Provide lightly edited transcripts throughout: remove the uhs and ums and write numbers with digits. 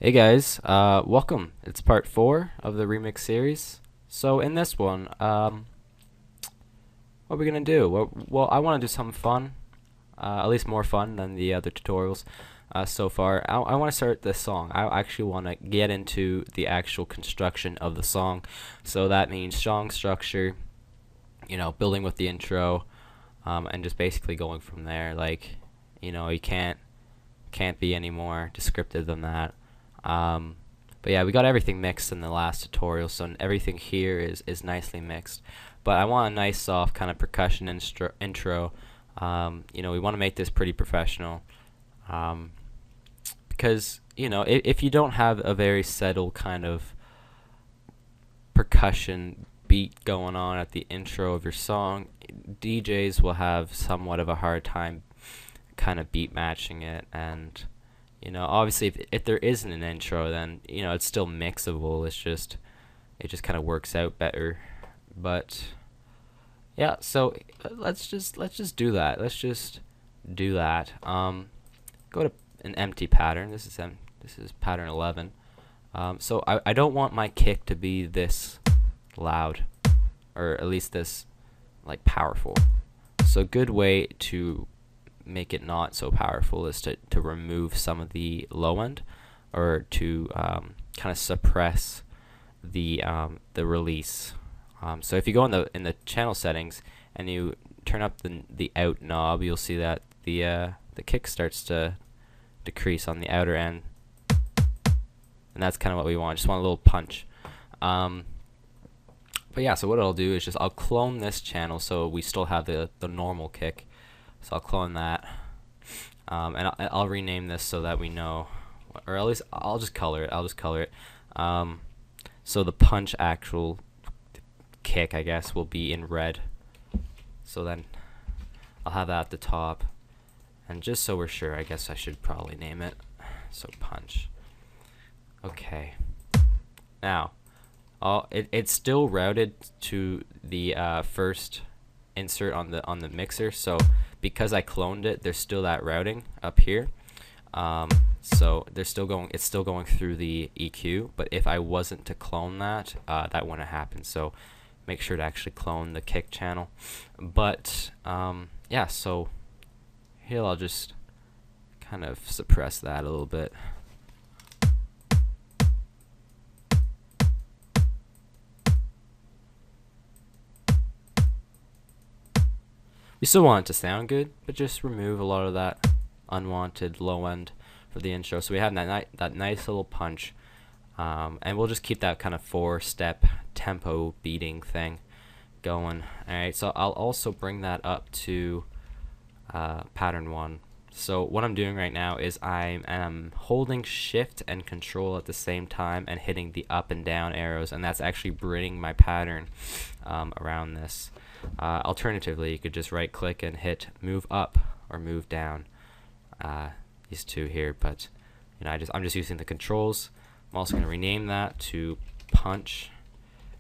Hey guys, welcome. It's part 4 of the remix series. So in this one, what are we gonna do? Well, I want to do something fun, at least more fun than the other tutorials so far. I want to start this song. I actually want to get into the actual construction of the song. So that means song structure, building with the intro, and just basically going from there. Like, you can't be any more descriptive than that. But yeah, we got everything mixed in the last tutorial, so everything here is nicely mixed. But I want a nice soft kind of percussion intro. We want to make this pretty professional, because if you don't have a very settled kind of percussion beat going on at the intro of your song, DJs will have somewhat of a hard time kind of beat matching it. And obviously, if there isn't an intro, then it's still mixable. It just kind of works out better. But yeah, so let's just do that. Let's just do that. Go to an empty pattern. This is pattern 11. So I don't want my kick to be this loud, or at least this like powerful. So a good way to make it not so powerful is to remove some of the low end, or to kind of suppress the release. So if you go in the channel settings and you turn up the out knob, you'll see that the kick starts to decrease on the outer end, and that's kind of what we want. Just want a little punch. But yeah, so what I'll do is I'll clone this channel so we still have the normal kick. So I'll clone that, and I'll rename this so that we know, or at least I'll just color it. So the punch actual kick, I guess, will be in red. So then I'll have that at the top, and just so we're sure, I guess I should probably name it. So punch. Okay. Now, it's still routed to the first insert on the mixer. So because I cloned it, there's still that routing up here. So it's still going through the EQ. But if I wasn't to clone that, that wouldn't happen. So make sure to actually clone the kick channel. But yeah, so here I'll just kind of suppress that a little bit. We still want it to sound good, but just remove a lot of that unwanted low end for the intro. So we have that nice little punch, and we'll just keep that kind of 4-step tempo beating thing going. Alright, so I'll also bring that up to pattern 1. So what I'm doing right now is I am holding shift and control at the same time and hitting the up and down arrows, and that's actually bringing my pattern around this. Alternatively, you could just right click and hit move up or move down, these two here, but I'm just using the controls. I'm also going to rename that to punch,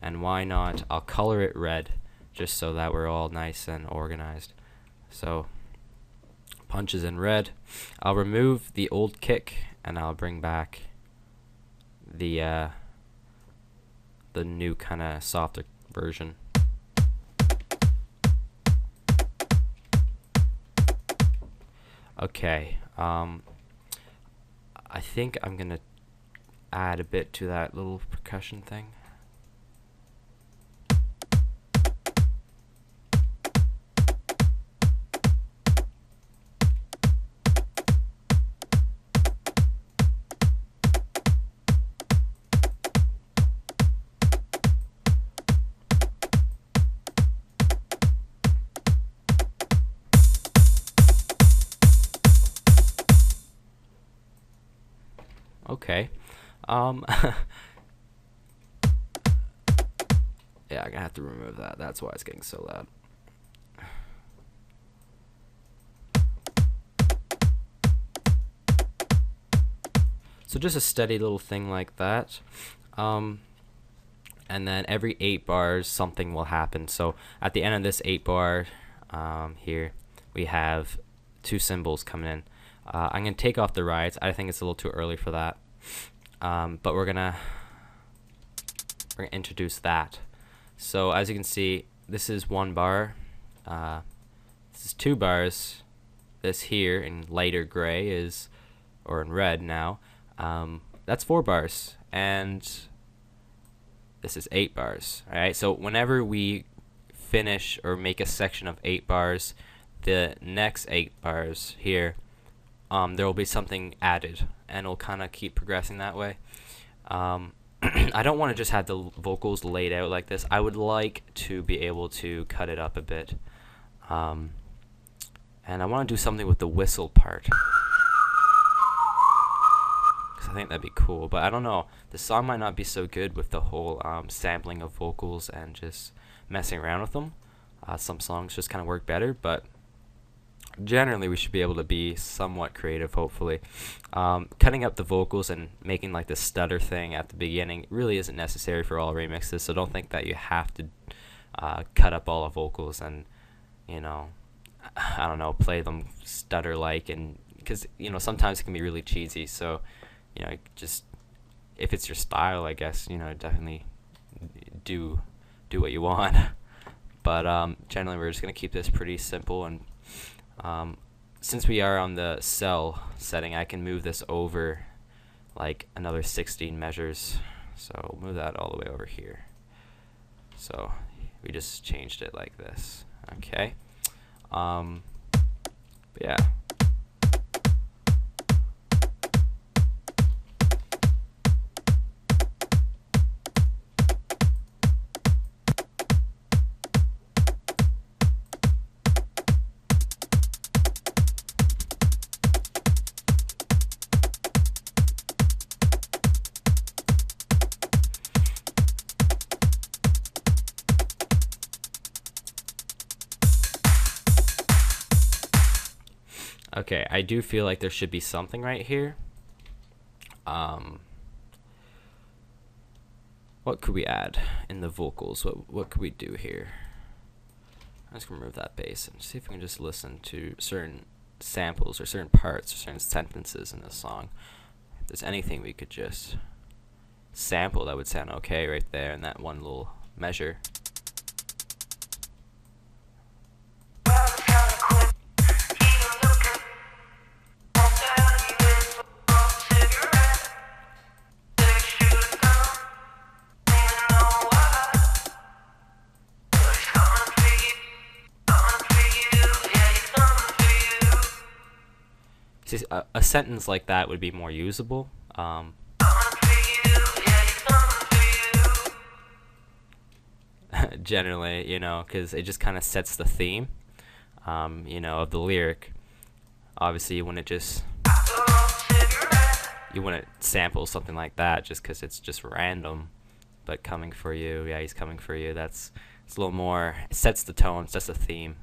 and why not, I'll color it red just so that we're all nice and organized. So punch is in red. I'll remove the old kick and I'll bring back the new kind of softer version. Okay, I think I'm gonna add a bit to that little percussion thing. Okay. Yeah, I'm gonna have to remove that. That's why it's getting so loud. So just a steady little thing like that. And then every 8 bars, something will happen. So at the end of this 8 bar, here, we have 2 cymbals coming in. I'm going to take off the rides. I think it's a little too early for that. but we're gonna introduce that. So as you can see, this is 1 bar, this is 2 bars, this here in lighter gray is, or in red now, that's 4 bars, and this is 8 bars. Alright, so whenever we finish or make a section of 8 bars, the next 8 bars here, there will be something added, and it'll kind of keep progressing that way. I don't want to just have the vocals laid out like this. I would like to be able to cut it up a bit, and I want to do something with the whistle part, because I think that'd be cool. But I don't know, the song might not be so good with the whole sampling of vocals and just messing around with them. Some songs just kind of work better, but generally we should be able to be somewhat creative, hopefully. Cutting up the vocals and making like the stutter thing at the beginning really isn't necessary for all remixes, so don't think that you have to cut up all the vocals and, you know, I don't know, play them stutter like, and because, you know, sometimes it can be really cheesy. So, you know, just if it's your style, I guess, you know, definitely do what you want. But generally we're just gonna keep this pretty simple, and since we are on the cell setting, I can move this over like another 16 measures. So we'll move that all the way over here. So we just changed it like this. Okay. Yeah. Okay, I do feel like there should be something right here. What could we add in the vocals? What could we do here? I'm just gonna remove that bass and see if we can just listen to certain samples or certain parts or certain sentences in this song. If there's anything we could just sample that would sound okay right there in that one little measure. A sentence like that would be more usable. Generally, you know, because it just kind of sets the theme, you know, of the lyric. Obviously, you wouldn't sample something like that just because it's just random. But coming for you, yeah, he's coming for you. It's a little more. It sets the tone, sets the theme.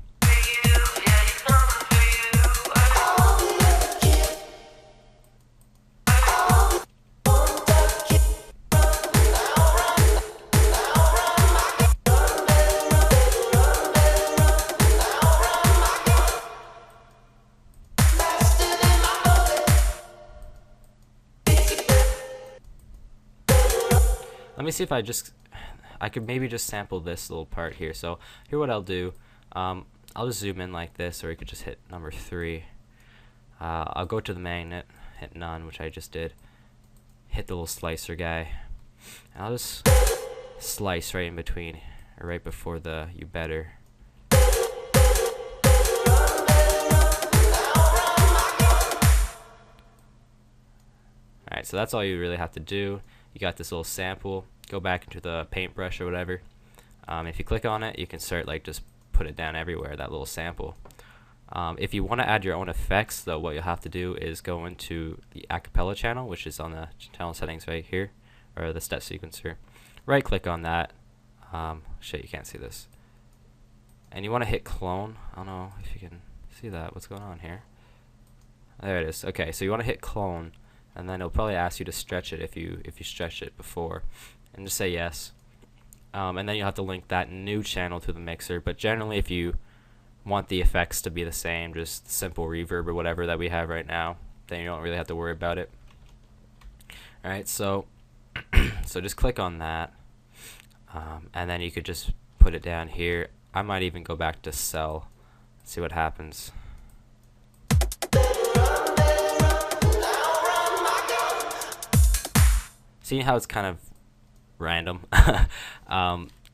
Let me see if I could maybe just sample this little part here. So here what I'll do, I'll just zoom in like this, or you could just hit number 3. I'll go to the magnet, hit none, which I just did, hit the little slicer guy, and I'll just slice right in between, or right before the you better. Alright, so that's all you really have to do. You got this little sample, go back into the paintbrush or whatever. If you click on it, you can start like just put it down everywhere, that little sample. If you want to add your own effects, though, what you'll have to do is go into the acapella channel, which is on the channel settings right here, or the step sequencer. Right click on that. Shit, you can't see this. And you want to hit clone. I don't know if you can see that. What's going on here? There it is. Okay, so you want to hit clone, and then it'll probably ask you to stretch it if you stretched it before, and just say yes. And then you'll have to link that new channel to the mixer. But generally, if you want the effects to be the same, just simple reverb or whatever that we have right now, then you don't really have to worry about it. Alright, so so just click on that, and then you could just put it down here. I might even go back to cell, see what happens. See how it's kind of random?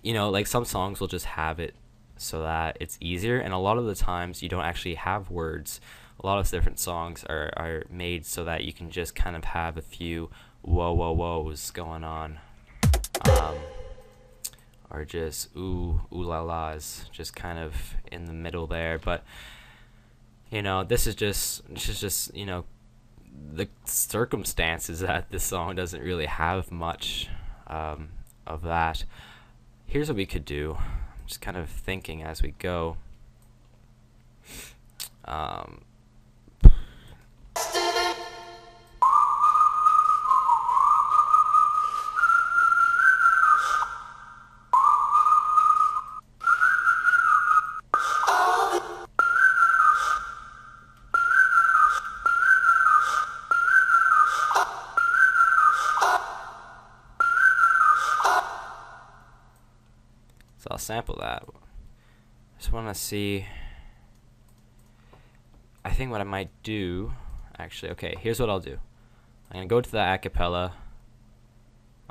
You know, like some songs will just have it so that it's easier, and a lot of the times you don't actually have words. A lot of different songs are made so that you can just kind of have a few whoa whoa whoas going on, or just ooh la las, just kind of in the middle there. But you know, this is just you know, the circumstances that this song doesn't really have much of that. Here's what we could do. I'm just kind of thinking as we go. So I'll sample that. Just want to see. I think what I might do, actually, okay, here's what I'll do. I'm going to go to the acapella.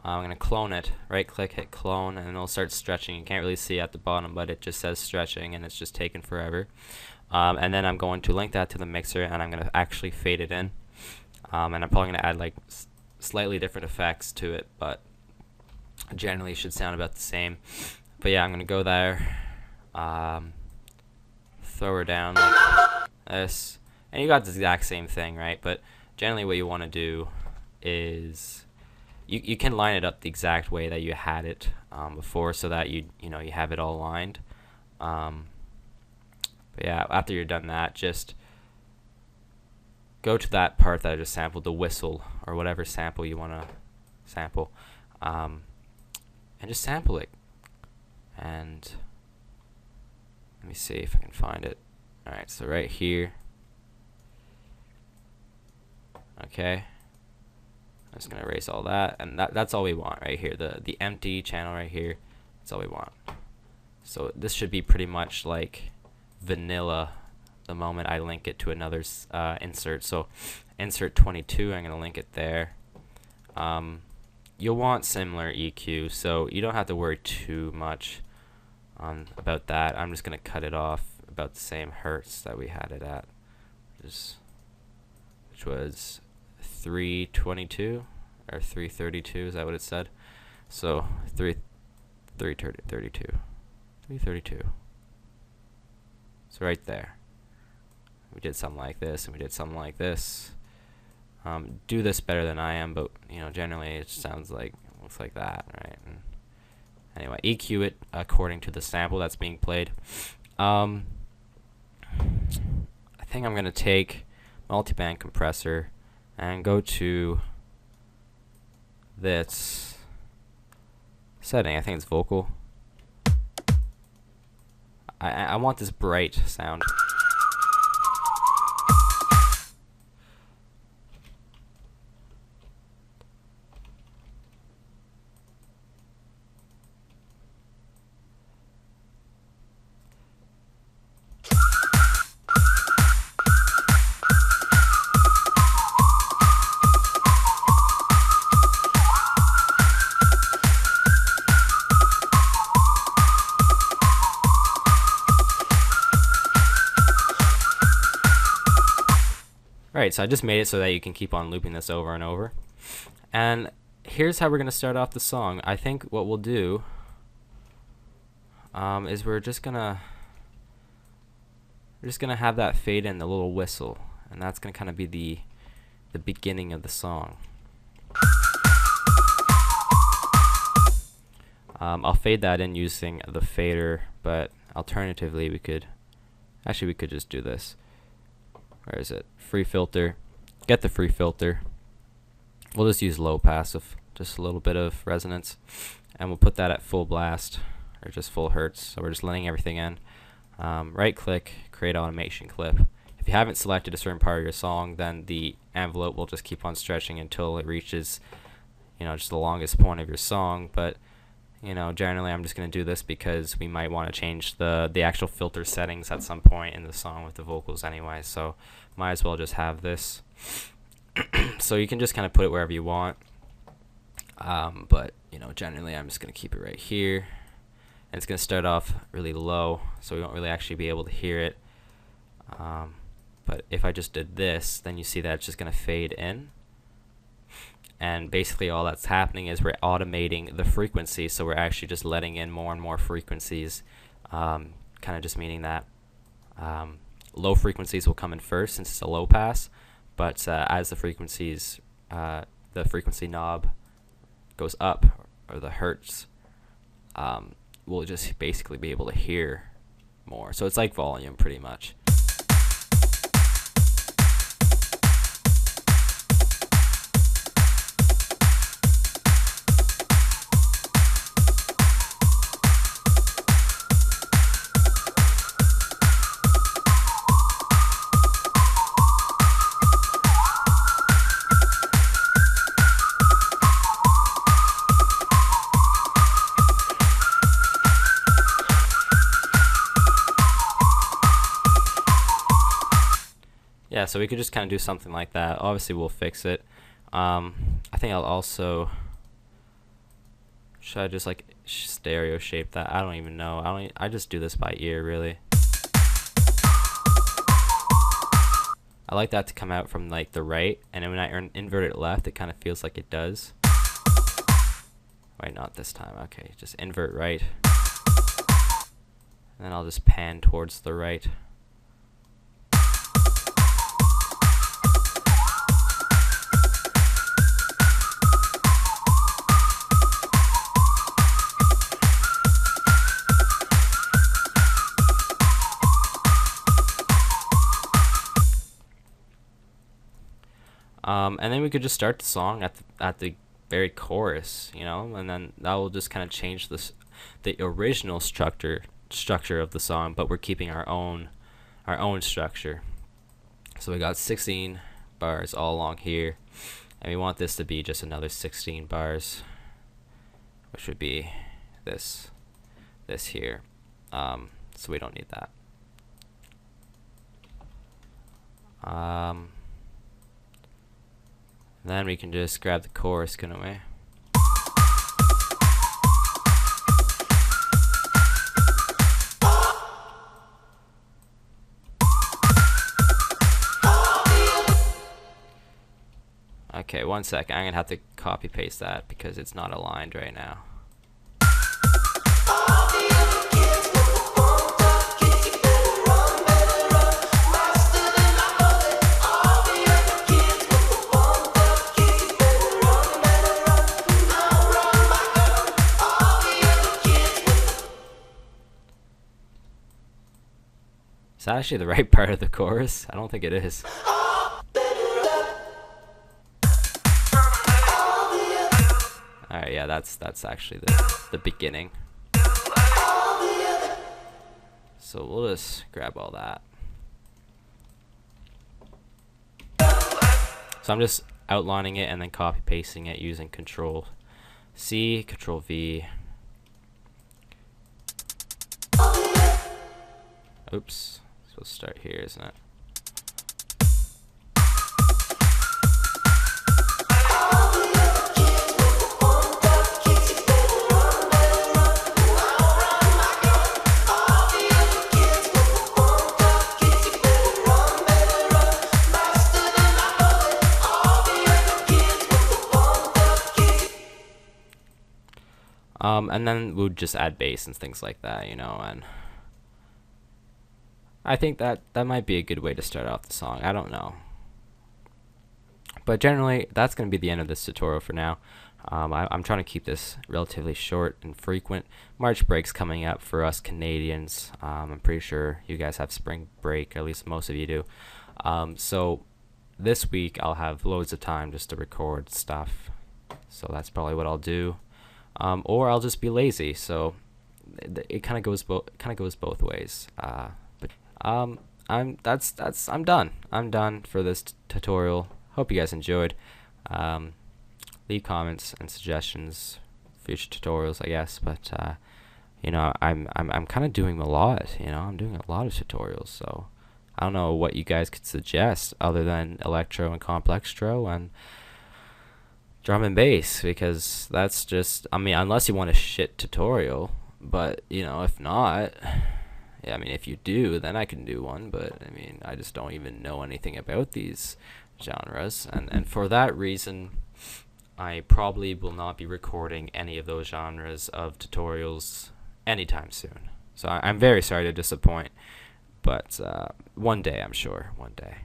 I'm going to clone it. Right click, hit clone, and it'll start stretching. You can't really see at the bottom, but it just says stretching, and it's just taking forever. And then I'm going to link that to the mixer, and I'm going to actually fade it in. And I'm probably going to add like slightly different effects to it, but generally it should sound about the same. But yeah, I'm going to go there, throw her down like this, and you got the exact same thing, right? But generally what you want to do is you can line it up the exact way that you had it before, so that you know you have it all lined. But yeah, after you're done that, just go to that part that I just sampled, the whistle or whatever sample you want to sample, and just sample it. And let me see if I can find it. Alright, so right here. Okay. I'm just gonna erase all that, and that's all we want right here. The empty channel right here. That's all we want. So this should be pretty much like vanilla the moment I link it to another insert. So insert 22, I'm gonna link it there. You'll want similar EQ, so you don't have to worry too much about that. I'm just gonna cut it off about the same hertz that we had it at, which was 322 or 332. Is that what it said? So 332. So right there, we did something like this, and we did something like this. Do this better than I am, but you know, generally it sounds like, looks like that, right? And anyway, EQ it according to the sample that's being played. I think I'm gonna take multiband compressor and go to this setting. I think it's vocal. I want this bright sound. Right, so I just made it so that you can keep on looping this over and over. And here's how we're going to start off the song. I think what we'll do is we're just gonna have that fade in, the little whistle, and that's gonna kind of be the beginning of the song. I'll fade that in using the fader, but alternatively we could just do this. Where is it? Free filter. Get the free filter. We'll just use low passive, just a little bit of resonance, and we'll put that at full blast or just full hertz. So we're just letting everything in. Right click, create automation clip. If you haven't selected a certain part of your song, then the envelope will just keep on stretching until it reaches just the longest point of your song. But generally I'm just going to do this because we might want to change the actual filter settings at some point in the song with the vocals anyway, so might as well just have this. So you can just kind of put it wherever you want, but generally I'm just going to keep it right here, and it's going to start off really low so we won't really actually be able to hear it. But if I just did this, then you see that it's just going to fade in. And basically all that's happening is we're automating the frequency, so we're actually just letting in more and more frequencies, kind of just meaning that low frequencies will come in first since it's a low pass, but as the frequency knob goes up, or the hertz, we'll just basically be able to hear more. So it's like volume pretty much. Yeah, so we could just kind of do something like that. Obviously we'll fix it. I think I'll also, should I just like stereo shape that? I don't even know. I just do this by ear really. I like that to come out from like the right, and then when I invert it left, it kind of feels like it does. Wait, not this time. Okay, just invert right, and then I'll just pan towards the right. And then we could just start the song at the very chorus, and then that will just kind of change the original structure of the song, but we're keeping our own structure. So we got 16 bars all along here, and we want this to be just another 16 bars, which would be this here. So we don't need that. Then we can just grab the chorus, couldn't we? Okay, 1 second. I'm gonna have to copy paste that because it's not aligned right now. Is that actually the right part of the chorus? I don't think it is. Alright, yeah, that's actually the beginning. So we'll just grab all that. So I'm just outlining it and then copy pasting it using Control C, Control V. Oops. So we'll start here, isn't it? And then we'll just add bass and things like that, and I think that might be a good way to start off the song. I don't know. But generally, that's going to be the end of this tutorial for now. I'm trying to keep this relatively short and frequent. March break's coming up for us Canadians. I'm pretty sure you guys have spring break, at least most of you do. So this week I'll have loads of time just to record stuff. So that's probably what I'll do. Or I'll just be lazy. So it kind of goes both ways. I'm done. I'm done for this tutorial. Hope you guys enjoyed. leave comments and suggestions, future tutorials, I guess. But you know, I'm kind of doing a lot. You know, I'm doing a lot of tutorials, so I don't know what you guys could suggest other than electro and complextro and drum and bass, because that's just, I mean, unless you want a shit tutorial, but you know, if not, yeah, I mean, if you do, then I can do one, but I mean, I just don't even know anything about these genres, and for that reason, I probably will not be recording any of those genres of tutorials anytime soon. So I'm very sorry to disappoint, but one day, I'm sure, one day.